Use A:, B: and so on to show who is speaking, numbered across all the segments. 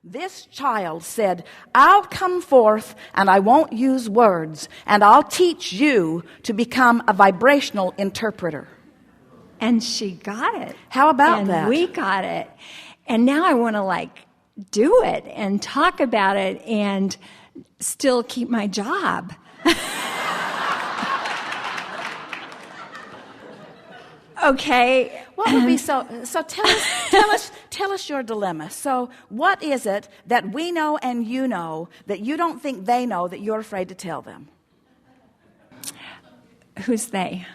A: This child said, I'll come forth and I won't use words, and I'll teach you to become a vibrational interpreter.
B: And she got it.
A: How about that?
B: And we got it. And now I want to do it and talk about it and still keep my job. Okay.
A: What would be so tell us your dilemma. So what is it that we know and you know that you don't think they know that you're afraid to tell them?
B: Who's they?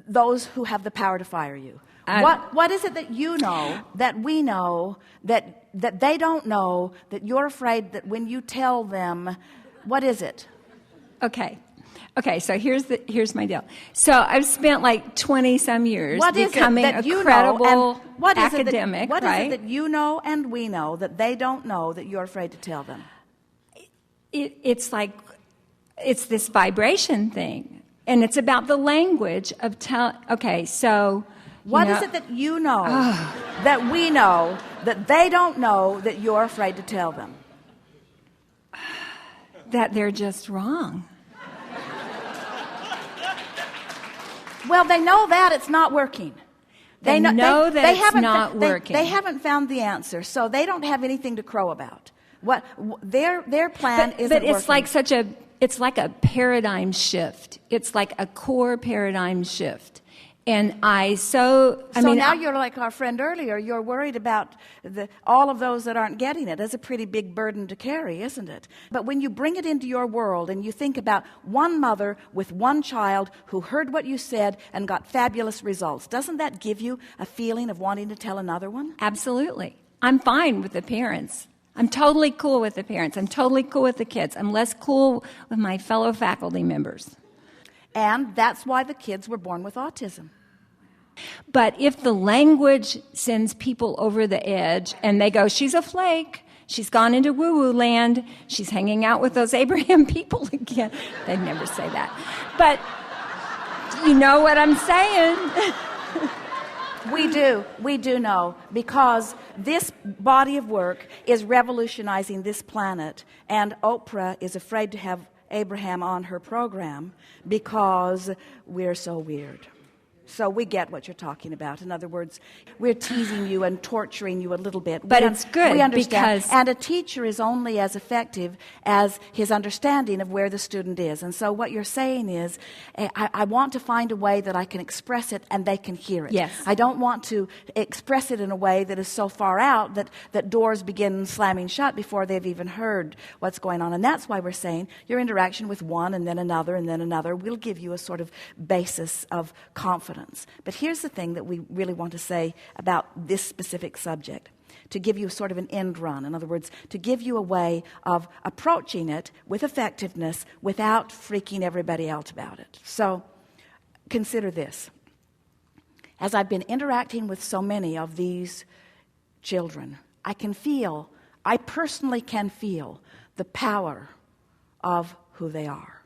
A: Those who have the power to fire you. What is it that you know, that we know, that they don't know, that you're afraid that when you tell them, what is it?
B: Okay, so here's my deal. So I've spent 20-some years becoming a credible academic,
A: What
B: right?
A: is it that you know and we know that they don't know that you're afraid to tell them?
B: It's this vibration thing, and it's about the language of Okay, so
A: what is it that you know that we know that they don't know that you're afraid to tell them?
B: That they're just wrong.
A: Well, they know that it's not working.
B: They know that it's not working.
A: They haven't found the answer, so they don't have anything to crow about. What their plan isn't working.
B: But it's like a paradigm shift. It's like a core paradigm shift. And now you're like our friend earlier. You're worried about all of those that aren't getting it. That's a pretty big burden to carry, isn't it? But when you bring it into your world and you think about one mother with one child who heard what you said and got fabulous results, doesn't that give you a feeling of wanting to tell another one? Absolutely. I'm fine with the parents. I'm totally cool with the parents. I'm totally cool with the kids. I'm less cool with my fellow faculty members.
A: And that's why the kids were born with autism.
B: But if the language sends people over the edge and they go, she's a flake, she's gone into woo-woo land, she's hanging out with those Abraham people again. They'd never say that. But you know what I'm saying?
A: We do know, because this body of work is revolutionizing this planet, and Oprah is afraid to have Abraham on her program because we're so weird. So we get what you're talking about. In other words, we're teasing you and torturing you a little bit.
B: But it's good.
A: We understand. And a teacher is only as effective as his understanding of where the student is. And so what you're saying is, I want to find a way that I can express it and they can hear it.
B: Yes.
A: I don't want to express it in a way that is so far out that doors begin slamming shut before they've even heard what's going on. And that's why we're saying your interaction with one and then another will give you a sort of basis of confidence. But here's the thing that we really want to say about this specific subject, to give you sort of an end run. In other words, to give you a way of approaching it with effectiveness without freaking everybody out about it. So consider this. As I've been interacting with so many of these children, I personally can feel the power of who they are.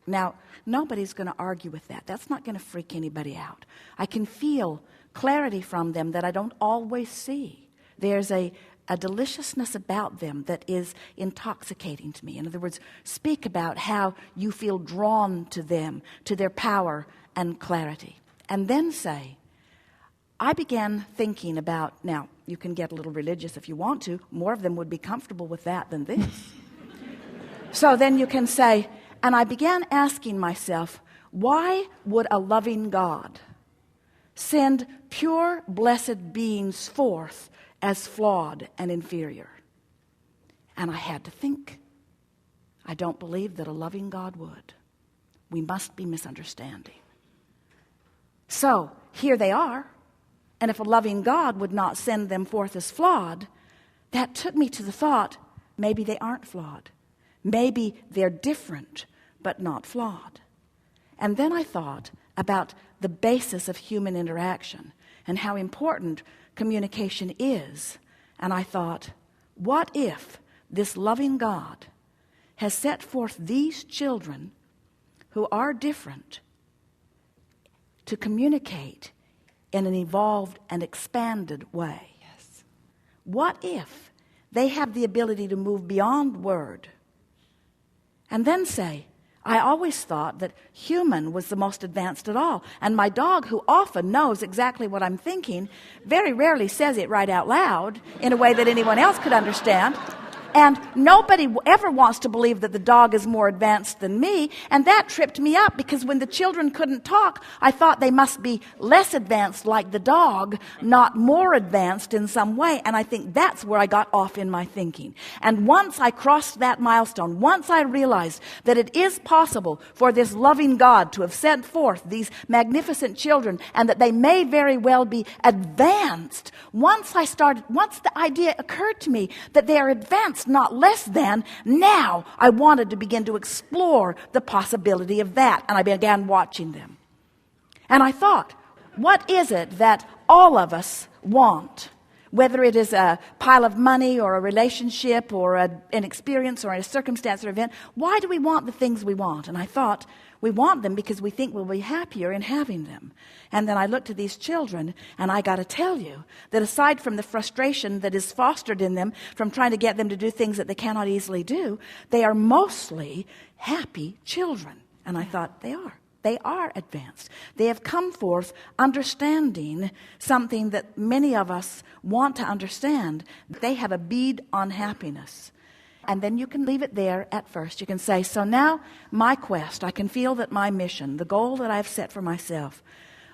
A: Now, nobody's going to argue with that. That's not going to freak anybody out. I can feel clarity from them that I don't always see. There's a deliciousness about them that is intoxicating to me. In other words, speak about how you feel drawn to them, to their power and clarity. And then say, I began thinking about, now, you can get a little religious if you want to. More of them would be comfortable with that than this. So then you can say, and I began asking myself, why would a loving God send pure, blessed beings forth as flawed and inferior? And I had to think. I don't believe that a loving God would. We must be misunderstanding. So here they are. And if a loving God would not send them forth as flawed, that took me to the thought, maybe they aren't flawed. Maybe they're different, but not flawed. And then I thought about the basis of human interaction and how important communication is. And I thought, what if this loving God has set forth these children who are different to communicate in an evolved and expanded way?
B: Yes.
A: what if they have the ability to move beyond word? And then say, I always thought that human was the most advanced at all. And my dog, who often knows exactly what I'm thinking, very rarely says it right out loud in a way that anyone else could understand. And nobody ever wants to believe that the dog is more advanced than me. And that tripped me up, because when the children couldn't talk, I thought they must be less advanced like the dog, not more advanced in some way. And I think that's where I got off in my thinking. And once I crossed that milestone, once I realized that it is possible for this loving God to have sent forth these magnificent children, and that they may very well be advanced, once the idea occurred to me that they are advanced, not less than, now I wanted to begin to explore the possibility of that. And I began watching them. And I thought, what is it that all of us want? Whether it is a pile of money or a relationship or an experience or a circumstance or event, why do we want the things we want? And I thought, we want them because we think we'll be happier in having them. And then I looked at these children, and I got to tell you that aside from the frustration that is fostered in them from trying to get them to do things that they cannot easily do, they are mostly happy children. And I thought, they are. They are advanced. They have come forth understanding something that many of us want to understand. They have a bead on happiness. And then you can leave it there at first. You can say, so now my quest, I can feel that my mission, the goal that I've set for myself,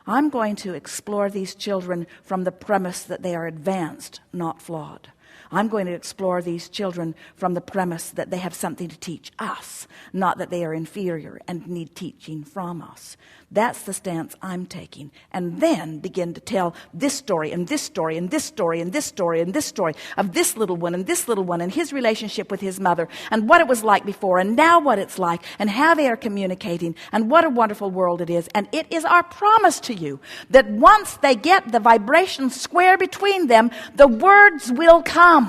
A: I'm going to explore these children from the premise that they are advanced, not flawed. I'm going to explore these children from the premise that they have something to teach us, not that they are inferior and need teaching from us. That's the stance I'm taking. And then begin to tell this story and this story and this story and this story and this story of this little one and his relationship with his mother and what it was like before and now what it's like and how they are communicating and what a wonderful world it is. And it is our promise to you that once they get the vibration square between them, the words will come.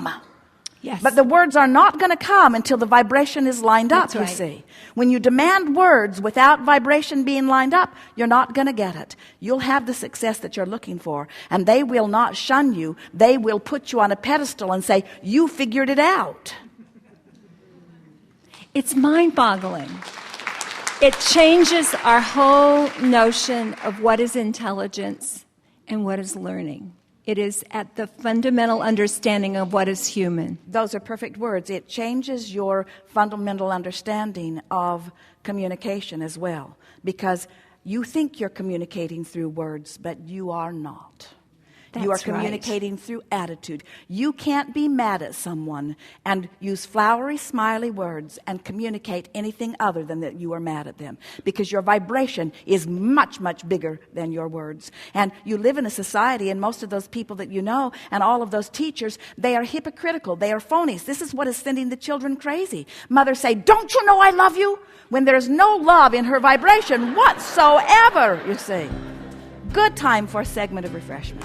B: Yes.
A: But the words are not going to come until the vibration is lined up,
B: That's right.
A: you see. When you demand words without vibration being lined up, you're not going to get it. You'll have the success that you're looking for, and they will not shun you. They will put you on a pedestal and say, you figured it out.
B: It's mind-boggling. It changes our whole notion of what is intelligence and what is learning. It is at the fundamental understanding of what is human.
A: Those are perfect words. It changes your fundamental understanding of communication as well, because you think you're communicating through words, but you are not. You are communicating through attitude. You can't be mad at someone and use flowery, smiley words and communicate anything other than that you are mad at them, because your vibration is much, much bigger than your words. And you live in a society, and most of those people that you know and all of those teachers, they are hypocritical. They are phonies. This is what is sending the children crazy. Mothers say, don't you know I love you? When there's no love in her vibration whatsoever, you see. Good time for a segment of refreshment.